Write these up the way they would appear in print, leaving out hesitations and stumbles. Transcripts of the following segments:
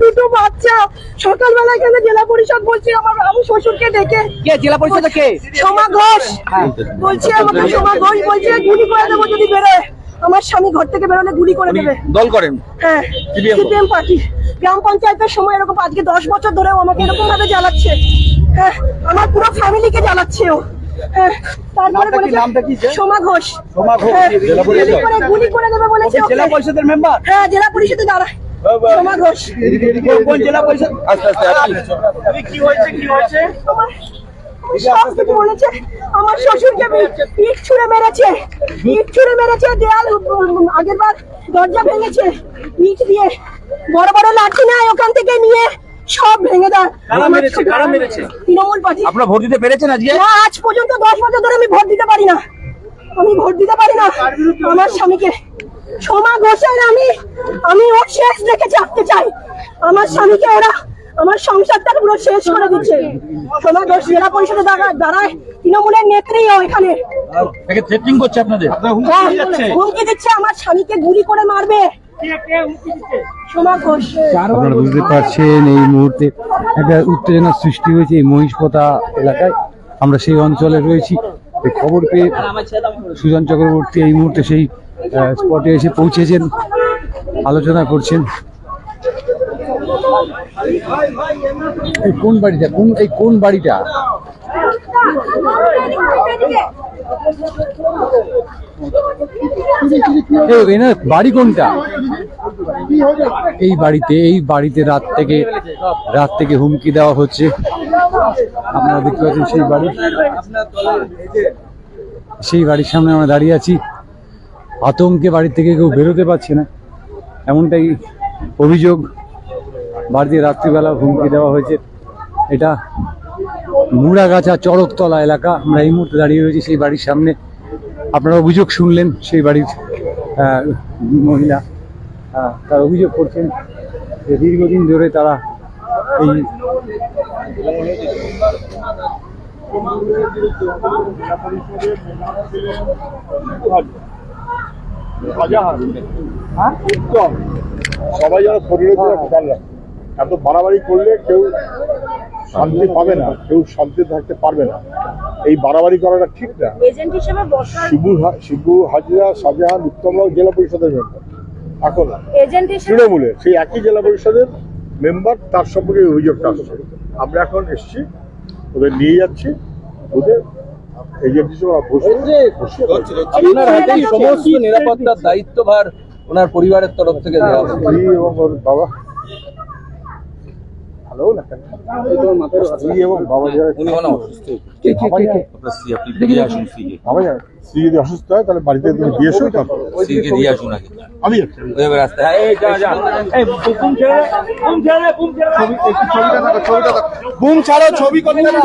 দুটো বাচ্চা সকালবেলা এখানে জেলা পরিষদ বলছে আমার শ্বশুরকে ডেকে। কে জেলা পরিষদে কে? সোমা ঘোষ বলছে আমাকে, সোমা ঘোষ বলছে গুলি করে দেবো যদি বেরোয়। আমার স্বামী ঘর থেকে বেরোলে গুলি করে দেবে। দল করেন? হ্যাঁ, সিপিএম পার্টি। গ্রাম পঞ্চায়েতের সময় এরকম আজকে 10 বছর ধরে আমাকে এরকম ভাবে জ্বালাচ্ছে। হ্যাঁ, আমার পুরো ফ্যামিলিকে জ্বালাচ্ছে ও। হ্যাঁ, তারপরে বলেছে সোমা ঘোষ গুলি করে দেবে বলেছে। জেলা পরিষদের মেম্বার? হ্যাঁ, জেলা পরিষদে দাঁড়ায় সোমা ঘোষ। কোন জেলা পরিষদ? কি হয়েছে কি হয়েছে? বলেছে আমার শ্বশুরকে ইট ছুঁড়ে মেরেছে, ইট ছুঁড়ে মেরেছে, দেয়াল আগের বার দরজা ভেঙেছে ইট দিয়ে, বড় বড় লাঠি নাই ওখান থেকে নিয়ে সব ভেঙে দেয়। তৃণমূল পার্টি। আপনারা ভোট দিতে পেরেছেন আজকে? না, আজ পর্যন্ত 10 বছর ধরে আমি ভোট দিতে পারি না, আমি ভোট দিতে পারি না। আমার স্বামীকে সোমা ঘোষের আমি ওর শেষ দেখে চাপতে চাই। আমার স্বামীকে ওরা আমার সংসারটা পুরো শেষ করে দিচ্ছে। সোমা ঘোষ জেলা পরিষদে দাঁড়ায়, তৃণমূলের নেত্রী এখানে থ্রেটিং করছে আপনাদের, হুমকি দিচ্ছে আমার স্বামীকে গুলি করে মারবে। সোমা ঘোষ। আপনারা বুঝতে পারছেন এই মুহূর্তে একটা উত্তেজনার সৃষ্টি হয়েছে এই মহিষপথা এলাকায়। আমরা সেই অঞ্চলে রয়েছি। এই খবর পেয়ে সুজন চক্রবর্তী এই মুহূর্তে সেই স্পটে এসে পৌঁছেছেন, আলোচনা করছেন। এই কোন বাড়িটা, কোন বাড়িটা? বাড়ি কোনটা? এই বাড়িতে রাত থেকে হুমকি দেওয়া হচ্ছে। আপনারা দেখতে পাচ্ছেন সেই বাড়ির সামনে আমরা দাঁড়িয়ে আছি। আতঙ্কে বাড়ি থেকে কেউ বেরোতে পারছে না, এমনটাই অভিযোগ। বাড়িতে রাত্রিবেলা হুমকি দেওয়া হয়েছে। এটা মুড়াগাছা চড়কতলা এলাকা। আমরা এই মুহূর্তে দাঁড়িয়ে রয়েছি সেই বাড়ির সামনে। আপনারা অভিযোগ শুনলেন, সেই বাড়ির মহিলা তার অভিযোগ করছেন যে দীর্ঘদিন ধরে তারা এই সবাই যেন শরীরের জন্য খেয়াল রাখে। এত বাড়াবাড়ি করলে কেউ শান্তি পাবে না, কেউ শান্তি থাকতে পারবে না। এই বাড়াবাড়ি করাটা ঠিক না। শিবু হাজরা, শাহজাহান, উত্তমরাও জেলা পরিষদের মেম্বার, এখন তৃণমূলের সেই একই জেলা পরিষদের মেম্বার, তার সম্পর্কে অভিযোগটা আসছে। আমরা এখন এসছি, ওদের নিয়ে যাচ্ছি, ওদের এজেন্ট হিসেবে সমস্ত নিরাপত্তার দায়িত্বভার ওনার পরিবারের তরফ থেকে দেওয়া হবে। এবং ওর বাবা ভালো না এবং বাবা যদি অসুস্থ হয় তাহলে বাড়িতে তুমি দিয়ে এসো, আমি বুম ছাড়ো ছবি করতে না,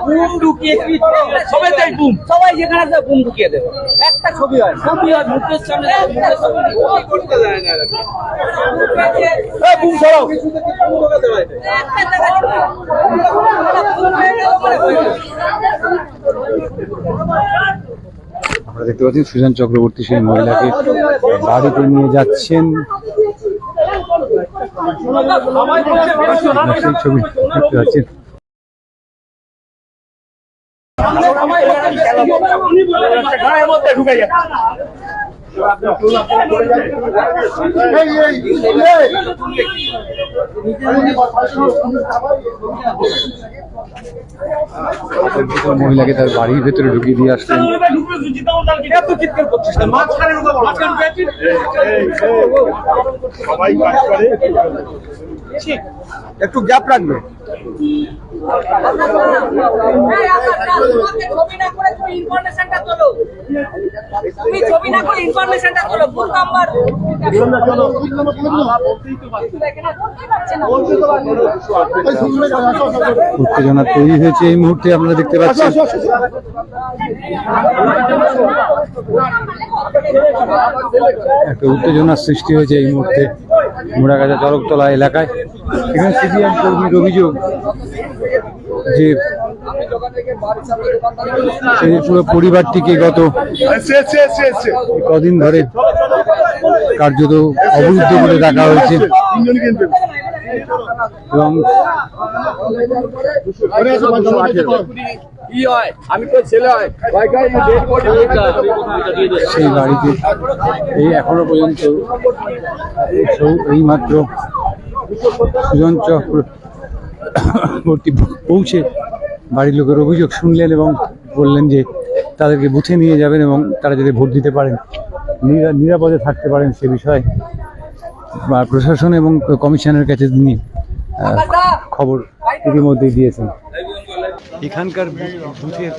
বুম ঢুকিয়ে সবাই যেখানে আছে বুম ঢুকিয়ে দেবে। একটা ছবি হয় মুখের সামনে বুম ছাড়ো। আপনারা দেখতে পাচ্ছেন সুজন চক্রবর্তী সেই মহিলাকে বাড়িতে নিয়ে যাচ্ছেন। সেই ছবি দেখতে পাচ্ছেন। মহিলাকে তার বাড়ির ভেতরে ঢুকিয়ে দিয়ে আসলেন। একটু গ্যাপ রাখবে। উত্তেজনা তৈরি হয়েছে এই মুহূর্তে, আপনারা দেখতে পাচ্ছেন। একটা উত্তেজনার সৃষ্টি হয়েছে এই মুহূর্তে মুড়াগাছা চড়কতলা এলাকায়। এখানে সিপিএম কর্মীর অভিযোগ যে পুরো পরিবারটিকে গত কদিন ধরে কার্যত অবরুদ্ধ করে রাখা হয়েছে। এবং আমি তো ছেলে হয় সেই বাড়িতে এই এখনো পর্যন্ত এইমাত্র সুজন চক্রবর্তী পৌঁছে বাড়ির লোকের অভিযোগ শুনলেন এবং বললেন যে তাদেরকে বুথে নিয়ে যাবেন এবং তারা যদি ভোট দিতে পারেন নিরাপদে থাকতে পারেন সে বিষয়ে প্রশাসন এবং কমিশনের কাছে তিনি খবর ইতিমধ্যেই দিয়েছেন। এখানকার বুথের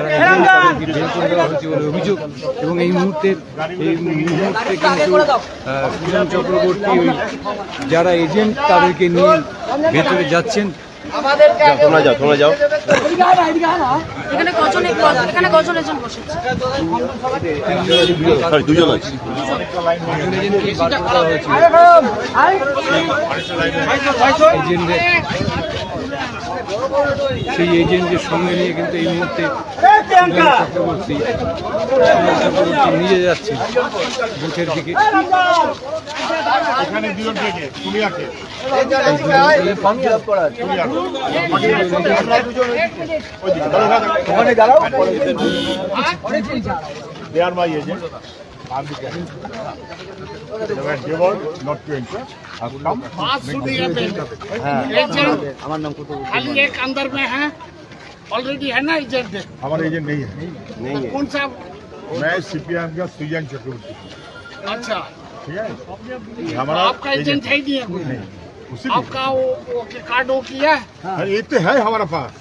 যারা তাদেরকে বের করে দেওয়া হয়েছে বলে অভিযোগ এবং এই মুহূর্তে কিন্তু সুজন চক্রবর্তী ওই যারা এজেন্ট তাদেরকে নিয়ে ভেতরে যাচ্ছেন। তোমরা যাও এখানে কজন এজেন্ট বসেছে? দুজন আছে। সেই এজেন্টের সঙ্গে নিয়ে কিন্তু এই মুহূর্তে চক্রবর্তী নিয়ে যাচ্ছে বুথের দিকে। এখানে দুজন থেকে তুমি আছে ওখানে দাঁড়াও। they are my agent I'm the guest they were given not to enter have come আমার নাম কত? खाली एक अंदर में है ऑलरेडी है ना एजेंट हमारा एजेंट नहीं है कौन सा? मैं सीपीएम का सुजन चक्रवर्ती अच्छा ठीक है हमारा आपका एजेंट है नहीं है कोई? उसी आपका वो कार्ड वो किया है? अरे ये तो है हमारा पास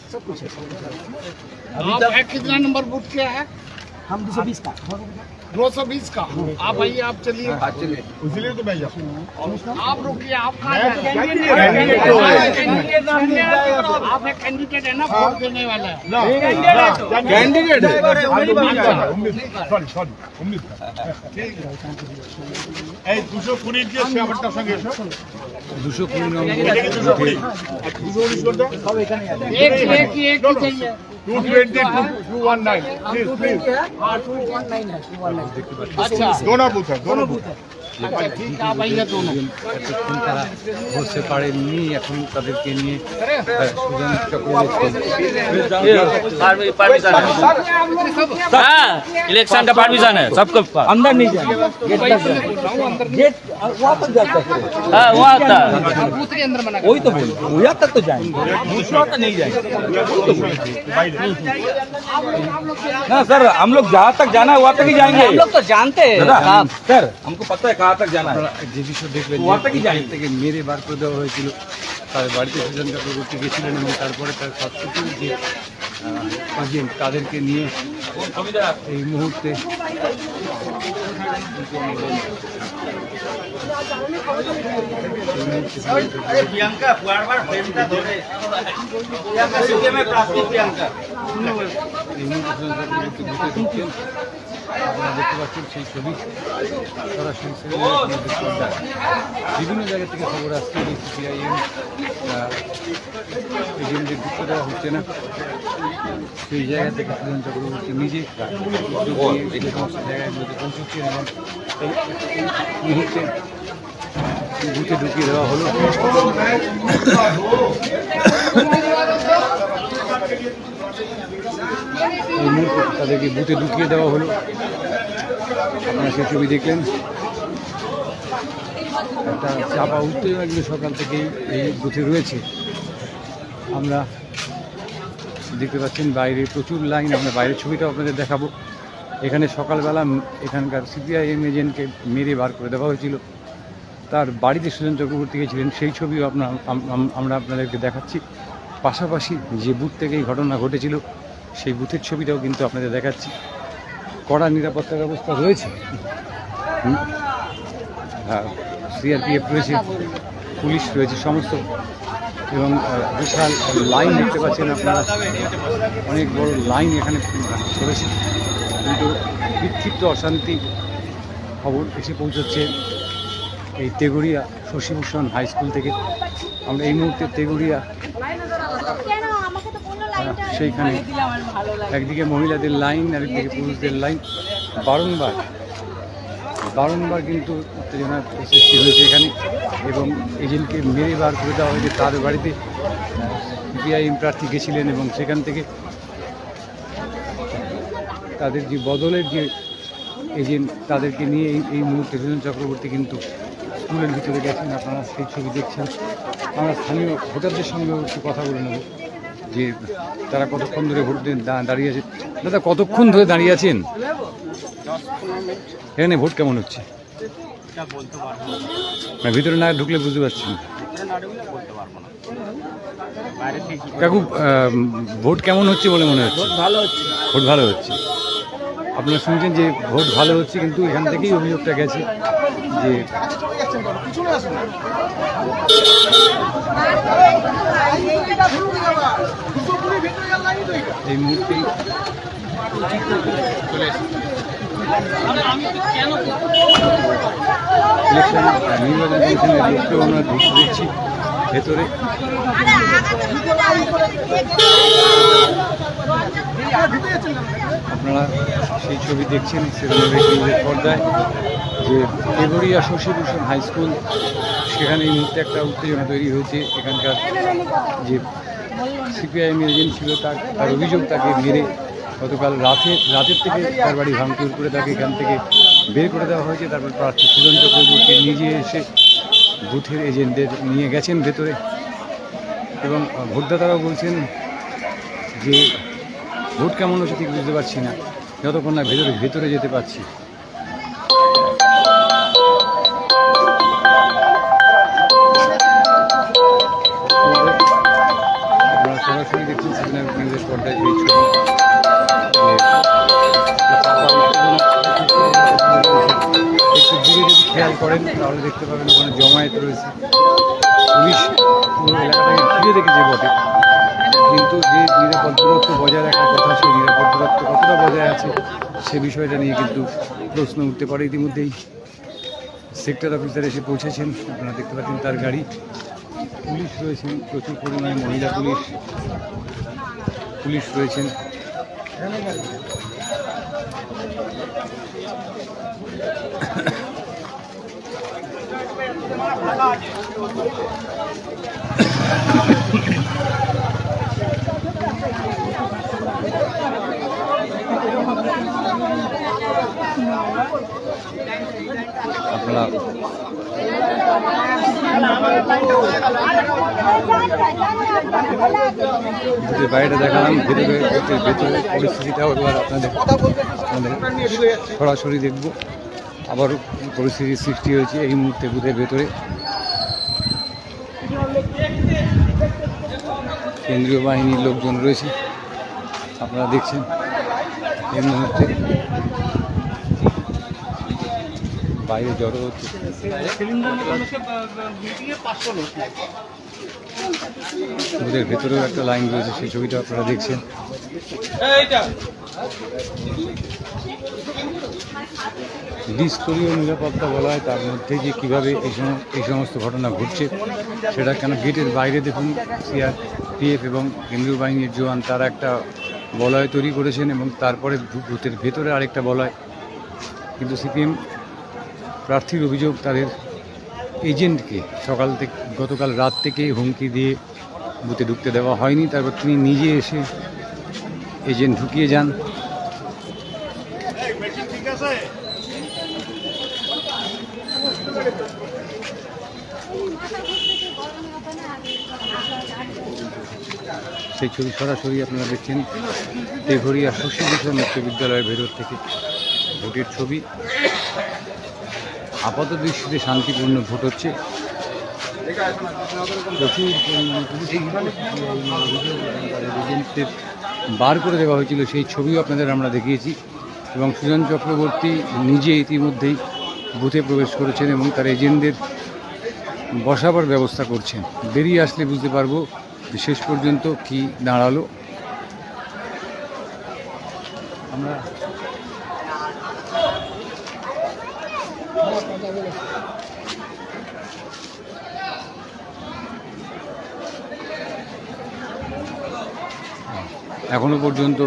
आप है कितना नंबर बूथ किया है? हम 220 का 220 का आप आइए आप चलिए इसीलिए तो मैं जाऊँ आप रुकिए आप कहाँ मैं जा रहे हैं? आप एक कैंडिडेट है ना वोट देने वाला है ना कैंडिडेट সরি 19 এই 220 দিয়ে ব্যাপারটার সঙ্গে এসো 220 নম্বর এটা কি 220 219 করতে एक ही चाहिए 220 219 प्लीज अच्छा दोनों बूथ है दोनों बूथ अच्छा ठीक है आप आइए दोनों এতক্ষণ তারা বসতে পারেননি, এখন তাদেরকে নিয়ে সুজন চক্রবর্তী इलेक्शन का परमिशन है सबको अंदर नहीं जाए गेट वहाँ तक जा सकते हैं। हाँ वहाँ तक बूथ के अंदर मना वही तो बोल वहाँ तक तो जाएंगे दूसरा तो नहीं जाएंगे। ना सर हम लोग जहाँ तक जाना है वहाँ तक ही जाएंगे। हम लोग तो जानते हैं सर हमको पता है कहाँ तक जाना है। যে বিষয় দেখলেন ওয়াটা কি জানি? থেকে মেরে বার করে দেওয়া হয়েছিল, তাদের বাড়িতে সুজন চক্রবর্তী গেছিলেন এবং তারপরে তার স্বাস্থ্যের যে এজেন্ট তাদেরকে নিয়ে এই মুহূর্তে प्रियंका बार फ्रेमটা ধরে प्रियंका सीधे में प्राप्ति प्रियंका এই মুহূর্তে সুজন চক্রবর্তী বুথে ঢুকছেন। আপনারা দেখতে পাচ্ছেন সেই ছবি সরাসরি বিভিন্ন জায়গা থেকে খবর আসছে যে সিপিআইএম এজেন্টদের ঢুকতে দেওয়া হচ্ছে না, সেই জায়গা থেকে সুজন চক্রবর্তী নিজে এই সমস্ত জায়গাগুলোতে পৌঁছচ্ছেন এবং এই মুহূর্তে বুথে ঢুকিয়ে দেওয়া হলো। এই মুহূর্তে তাদেরকে বুথে ঢুকিয়ে দেওয়া হলো। আপনারা সেই ছবি দেখলেন। একটা চাপা উত্তেজনা কিন্তু সকাল থেকেই এই বুথে রয়েছে। আমরা দেখতে পাচ্ছেন বাইরে প্রচুর লাইন। আমরা বাইরের ছবিটাও আপনাদের দেখাবো। এখানে সকালবেলা এখানকার সিপিআইএম এজেন্টকে মেরে বার করে দেওয়া হয়েছিল, তার বাড়িতে সুজন চক্রবর্তী গিয়েছিলেন, সেই ছবিও আমরা আপনাদেরকে দেখাচ্ছি। পাশাপাশি যে বুথ থেকে এই ঘটনা ঘটেছিল সেই বুথের ছবিটাও কিন্তু আপনাদের দেখাচ্ছি। কড়া নিরাপত্তা ব্যবস্থা রয়েছে, সিআরপিএফ রয়েছে, পুলিশ রয়েছে সমস্ত, এবং বিশাল লাইন দেখতে পাচ্ছেন আপনারা। অনেক বড় লাইন এখানে করেছে, কিন্তু বিক্ষিপ্ত অশান্তি খবর এসে পৌঁছচ্ছে এই তেগুড়িয়া শশীভূষণ হাই স্কুল থেকে। আমরা এই মুহূর্তে তেগুড়িয়া সেইখানে একদিকে মহিলাদের লাইন, আরেকদিকে পুরুষদের লাইন। বারংবার কিন্তু উত্তেজনার সৃষ্টি হয়েছে এখানে, এবং এজেন্টকে মেরে বার করে দেওয়া হয়েছে। তার বাড়িতে সিপিআইএম প্রার্থী গেছিলেন এবং সেখান থেকে তাদের যে বদলের যে এজেন্ট তাদেরকে নিয়ে এই মুহূর্তে সুজন চক্রবর্তী কিন্তু স্কুলের ভিতরে গেছেন। আপনারা সেই ছবি দেখছেন। আমরা স্থানীয় ভোটারদের সঙ্গে একটু কথা বলে নেব যে তারা কতক্ষণ ধরে ভোট দাঁড়িয়ে আছে। দাদা, কতক্ষণ ধরে দাঁড়িয়ে আছেন এখানে? ভোট কেমন হচ্ছে? না, ভিতরে না ঢুকলে বুঝতে পারছি না। কাকু, ভোট কেমন হচ্ছে বলে মনে হচ্ছে? ভোট ভালো হচ্ছে। আপনারা শুনছেন যে ভোট ভালো হচ্ছে, কিন্তু এখান থেকেই অভিযোগটা গেছে যে এই মুহূর্তেই ইলেকশন নির্বাচন কমিশনের লোককেও আমরা দেখছি ভেতরে। আপনারা সেই ছবি দেখছেন নিউজের পর্দায় যে দেবরিয়া শশীভূষণ হাই স্কুল, সেখানে এই মুহূর্তে একটা উত্তেজনা তৈরি হয়েছে। এখানকার যে সিপিআইএম এজেন্ট ছিল তার অভিযোগ তাকে মেরে গতকাল রাতের থেকে তার বাড়ি ভাঙচুর করে তাকে এখান থেকে বের করে দেওয়া হয়েছে। তারপর প্রার্থী সুজন চক্রবর্তী নিজে এসে বুথের এজেন্টদের নিয়ে গেছেন ভেতরে, এবং ভোটদাতারাও বলছেন যে ভোট কেমন হচ্ছে ঠিক বুঝতে পারছি না, যতক্ষণ না ভেতরে যেতে পারছি। আপনারা সরাসরি দেখছেন সিগন্যাল নিউজের পর্দায় এই ছবি। একটু দূরে যদি খেয়াল করেন তাহলে দেখতে পাবেন ওখানে জমায়েত রয়েছে। পুলিশ পুরো এলাকাটাকে ঘিরে রেখেছে বটে, কিন্তু যে নিরাপদ দূরত্ব বজায় রাখার কথা, সেই নিরাপদ দূরত্ব কতটা বজায় আছে সে বিষয়টা নিয়ে কিন্তু প্রশ্ন উঠতে পারে। ইতিমধ্যেই সেক্টর অফিসার এসে পৌঁছেছেন, আপনারা দেখতে পাচ্ছেন তার গাড়ি। পুলিশ রয়েছেন, প্রচুর পরিমাণে মহিলা পুলিশ রয়েছেন। আপনারা বাইরে দেখালাম, ভেতরে পরিস্থিতিটাও এবার আপনাদের সরাসরি দেখব। আবার পরিস্থিতির সৃষ্টি হয়েছে এই মুহূর্তে বুথের ভেতরে। কেন্দ্রীয় বাহিনীর লোকজন রয়েছে, আপনারা দেখছেন এই মুহূর্তে বাইরে জড়ো হচ্ছে। বুথের ভেতরেও একটা লাইন রয়েছে, সেই ছবিটা আপনারা দেখছেন। দ্বিস্তরীয় নিরাপত্তা বলা হয়, তার মধ্যে যে কীভাবে এই সমস্ত ঘটনা ঘটছে সেটা কেন গেটের বাইরে দেখুন সিআরপিএফ এবং কেন্দ্রীয় বাহিনীর জওয়ান তারা একটা বলয় তৈরি করেছেন, এবং তারপরে বুথের ভেতরে আরেকটা বলয়। কিন্তু সিপিএম প্রার্থীর অভিযোগ তাদের এজেন্টকে গতকাল রাত থেকে হুমকি দিয়ে বুথে ঢুকতে দেওয়া হয়নি। তারপর তিনি নিজে এসে এজেন্ট ঢুকিয়ে যান। সেই ছবি সরাসরি আপনারা দেখছেন দেঘরিয়া শশীভূষণ উচ্চ বিদ্যালয়ের ভেতর থেকে ভোটের ছবি। আপাত দৃষ্টিতে শান্তিপূর্ণ ভোট হচ্ছে। প্রচুর এজেন্টদের বার করে দেওয়া হয়েছিল, সেই ছবিও আপনাদের আমরা দেখিয়েছি। এবং সুজন চক্রবর্তী নিজে ইতিমধ্যেই বুথে প্রবেশ করেছেন এবং তার এজেন্টদের বসাবার ব্যবস্থা করছেন। বেরিয়ে আসলে বুঝতে পারবো শেষ পর্যন্ত কি দাঁড়ালো। আমরা এখনো পর্যন্ত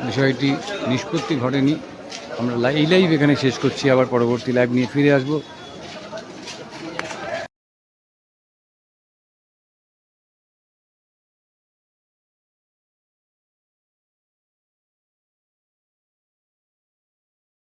বিষয়টি নিষ্পত্তি ঘটেনি। আমরা এই লাইভ এখানে শেষ করছি, আবার পরবর্তী লাইভ নিয়ে ফিরে আসবো।